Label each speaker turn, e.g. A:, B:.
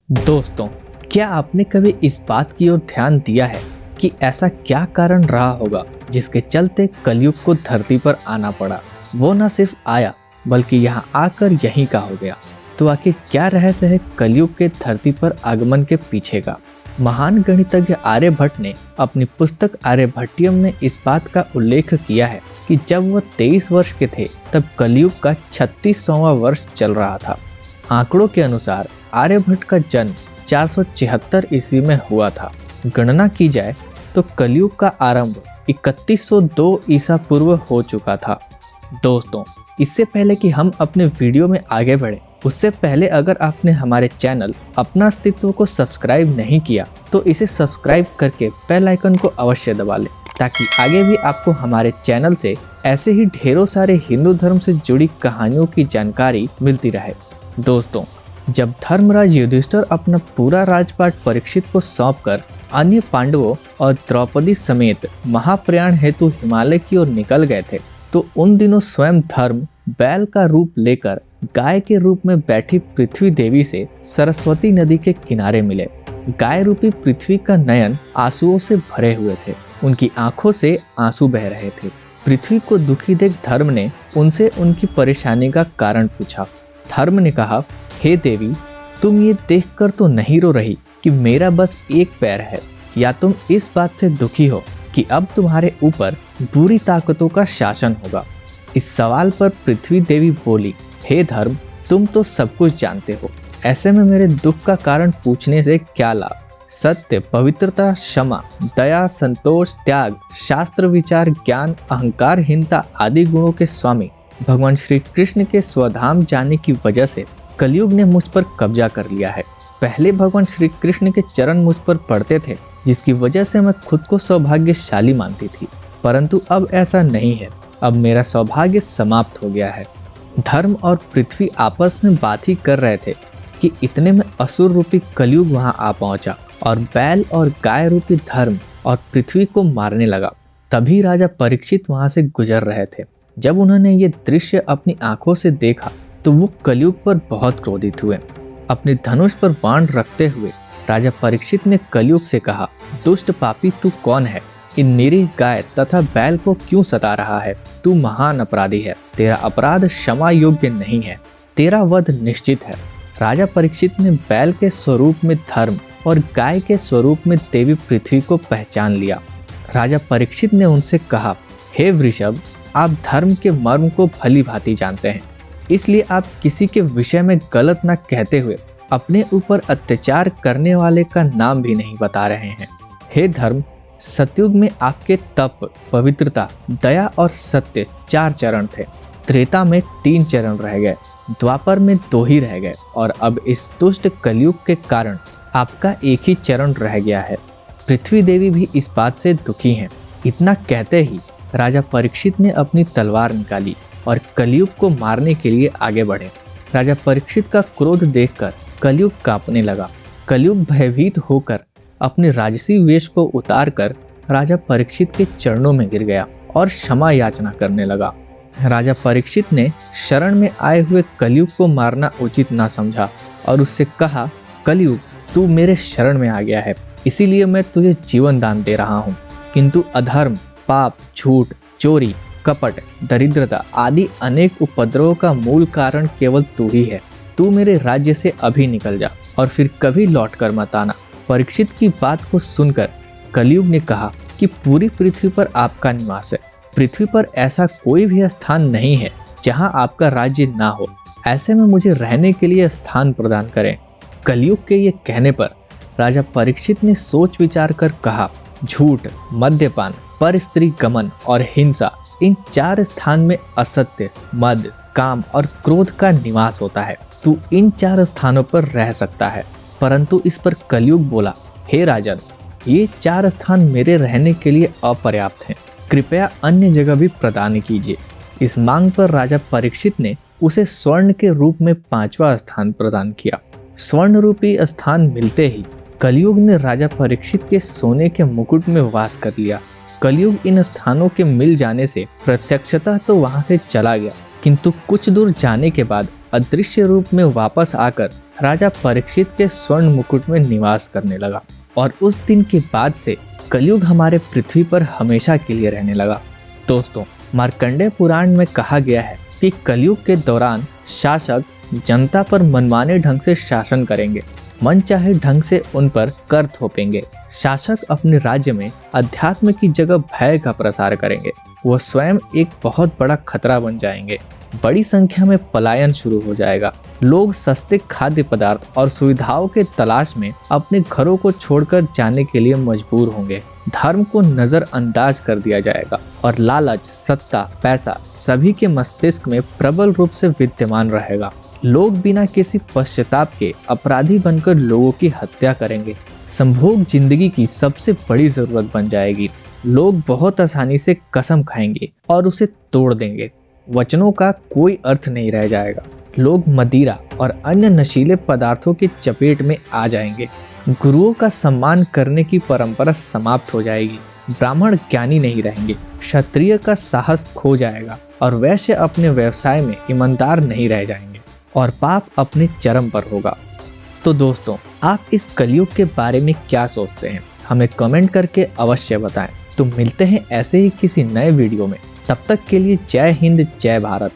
A: दोस्तों, क्या आपने कभी इस बात की ओर ध्यान दिया है कि ऐसा क्या कारण रहा होगा जिसके चलते कलयुग को धरती पर आना पड़ा। वो न सिर्फ आया बल्कि यहाँ आकर यहीं का हो गया। तो आखिर क्या रहस्य है कलयुग के धरती पर आगमन के पीछे का। महान गणितज्ञ आर्यभट्ट ने अपनी पुस्तक आर्यभट्टियम में इस बात का उल्लेख किया है कि जब वह 23 वर्ष के थे तब कलयुग का 36वां वर्ष चल रहा था। आंकड़ों के अनुसार आर्यभट्ट का जन्म 476 ईस्वी में हुआ था। गणना की जाए तो कलयुग का आरंभ 3102 ईसा पूर्व हो चुका था। दोस्तों, इससे पहले कि हम अपने वीडियो में आगे बढ़े, उससे पहले अगर आपने हमारे चैनल अपना अस्तित्व को सब्सक्राइब नहीं किया तो इसे सब्सक्राइब करके बेल आइकन को अवश्य दबा लें, ताकि आगे भी आपको हमारे चैनल से ऐसे ही ढेरों सारे हिंदू धर्म से जुड़ी कहानियों की जानकारी मिलती रहे। दोस्तों, जब धर्मराज युधिष्ठिर अपना पूरा राजपाट परीक्षित को सौंपकर अन्य पांडवों और द्रौपदी समेत महाप्रयाण हेतु हिमालय की ओर निकल गए थे, तो उन दिनों स्वयं धर्म बैल का रूप लेकर गाय के रूप में बैठी पृथ्वी देवी से सरस्वती नदी के किनारे मिले। गाय रूपी पृथ्वी का नयन आंसुओं से भरे हुए थे, उनकी आंखों से आंसू बह रहे थे। पृथ्वी को दुखी देख धर्म ने उनसे उनकी परेशानी का कारण पूछा। धर्म ने कहा, हे देवी, तुम ये देखकर तो नहीं रो रही कि मेरा बस एक पैर है, या तुम इस बात से दुखी हो कि अब तुम्हारे ऊपर बुरी ताकतों का शासन होगा। इस सवाल पर पृथ्वी देवी बोली, हे धर्म, तुम तो सब कुछ जानते हो, ऐसे में मेरे दुख का कारण पूछने से क्या लाभ। सत्य, पवित्रता, क्षमा, दया, संतोष, त्याग, शास्त्र विचार, ज्ञान, अहंकारहीनता आदि गुणों के स्वामी भगवान श्री कृष्ण के स्वधाम जाने की वजह से कलयुग ने मुझ पर कब्जा कर लिया है। पहले भगवान श्री कृष्ण के चरण मुझ पर पड़ते थे, जिसकी वजह से मैं खुद को सौभाग्यशाली मानती थी, परंतु अब ऐसा नहीं है। अब मेरा सौभाग्य समाप्त हो गया है। धर्म और पृथ्वी आपस में बात ही कर रहे थे कि इतने में असुर रूपी कलयुग वहां आ पहुंचा और बैल और गाय रूपी धर्म और पृथ्वी को मारने लगा। तभी राजा परीक्षित वहां से गुजर रहे थे। जब उन्होंने ये दृश्य अपनी आंखों से देखा तो वो कलयुग पर बहुत क्रोधित हुए। अपने धनुष पर बाण रखते हुए राजा परीक्षित ने कलयुग से कहा, दुष्ट पापी, तू कौन है? इन निरीह गाय तथा बैल को क्यों सता रहा है? तू महान अपराधी है, तेरा अपराध क्षमा योग्य नहीं है, तेरा वध निश्चित है। राजा परीक्षित ने बैल के स्वरूप में धर्म और गाय के स्वरूप में देवी पृथ्वी को पहचान लिया। राजा परीक्षित ने उनसे कहा, हे वृषभ, आप धर्म के मर्म को भली भांति जानते हैं, इसलिए आप किसी के विषय में गलत न कहते हुए अपने ऊपर अत्याचार करने वाले का नाम भी नहीं बता रहे हैं। हे धर्म, सतयुग में आपके तप, पवित्रता, दया और सत्य 4 चरण थे। त्रेता में 3 चरण रह गए, द्वापर में 2 ही रह गए, और अब इस दुष्ट कलयुग के कारण आपका एक ही चरण रह गया है। पृथ्वी देवी भी इस बात से दुखी हैं। इतना कहते ही राजा परीक्षित ने अपनी तलवार निकाली और कलयुग को मारने के लिए आगे बढ़े। राजा परीक्षित का क्रोध देखकर कलयुग कांपने लगा। कलयुग भयभीत होकर अपने राजसी वेश को उतारकर राजा परीक्षित के चरणों में गिर गया और क्षमा याचना करने लगा। राजा परीक्षित ने शरण में आए हुए कलयुग को मारना उचित ना समझा और उससे कहा, कलयुग, तू मेरे शरण में आ गया है, इसीलिए मैं तुझे जीवन दान दे रहा हूँ, किंतु अधर्म, पाप, झूठ, चोरी, कपट, दरिद्रता आदि अनेक उपद्रवों का मूल कारण केवल तू ही है। तू मेरे राज्य से अभी निकल जा और फिर कभी लौट कर मत आना। परीक्षित की बात को सुनकर कलयुग ने कहा कि पूरी पृथ्वी पर आपका निवास है। पृथ्वी पर ऐसा कोई भी स्थान नहीं है जहां आपका राज्य ना हो, ऐसे में मुझे रहने के लिए स्थान प्रदान करें। कलयुग के ये कहने पर राजा परीक्षित ने सोच विचार कर कहा, झूठ, मद्यपान, पर स्त्री गमन और हिंसा, इन 4 स्थान में असत्य, मद, काम और क्रोध का निवास होता है। तू इन 4 स्थानों पर रह सकता है। परंतु इस पर कलयुग बोला, हे राजन, ये 4 स्थान मेरे रहने के लिए अपर्याप्त हैं, कृपया अन्य जगह भी प्रदान कीजिए। इस मांग पर राजा परीक्षित ने उसे स्वर्ण के रूप में 5वां स्थान प्रदान किया। स्वर्ण रूपी स्थान मिलते ही कलयुग ने राजा परीक्षित के सोने के मुकुट में वास कर लिया। कलयुग इन स्थानों के मिल जाने से प्रत्यक्षतः तो वहां से चला गया, किंतु कुछ दूर जाने के बाद अदृश्य रूप में वापस आकर राजा परीक्षित के स्वर्ण मुकुट में निवास करने लगा और उस दिन के बाद से कलयुग हमारे पृथ्वी पर हमेशा के लिए रहने लगा। दोस्तों, मार्कंडेय पुराण में कहा गया है कि कलयुग के दौरान शासक जनता पर मनमाने ढंग से शासन करेंगे, मनचाहे ढंग से उन पर कर थोपेंगे। शासक अपने राज्य में अध्यात्म की जगह भय का प्रसार करेंगे। वो स्वयं एक बहुत बड़ा खतरा बन जाएंगे। बड़ी संख्या में पलायन शुरू हो जाएगा। लोग सस्ते खाद्य पदार्थ और सुविधाओं के तलाश में अपने घरों को छोड़कर जाने के लिए मजबूर होंगे। धर्म को नजरअंदाज कर दिया जाएगा और लालच, सत्ता, पैसा सभी के मस्तिष्क में प्रबल रूप से विद्यमान रहेगा। लोग बिना किसी पश्चाताप के अपराधी बनकर लोगों की हत्या करेंगे। संभोग जिंदगी की सबसे बड़ी जरूरत बन जाएगी। लोग बहुत आसानी से कसम खाएंगे और उसे तोड़ देंगे। वचनों का कोई अर्थ नहीं रह जाएगा। लोग मदिरा और अन्य नशीले पदार्थों की चपेट में आ जाएंगे। गुरुओं का सम्मान करने की परंपरा समाप्त हो जाएगी। ब्राह्मण ज्ञानी नहीं रहेंगे। क्षत्रिय का साहस खो जाएगा और वैश्य अपने व्यवसाय में ईमानदार नहीं रह जाएंगे और पाप अपने चरम पर होगा। तो दोस्तों, आप इस कलयुग के बारे में क्या सोचते हैं? हमें कमेंट करके अवश्य बताएं। तो मिलते हैं ऐसे ही किसी नए वीडियो में। तब तक के लिए जय हिंद, जय भारत।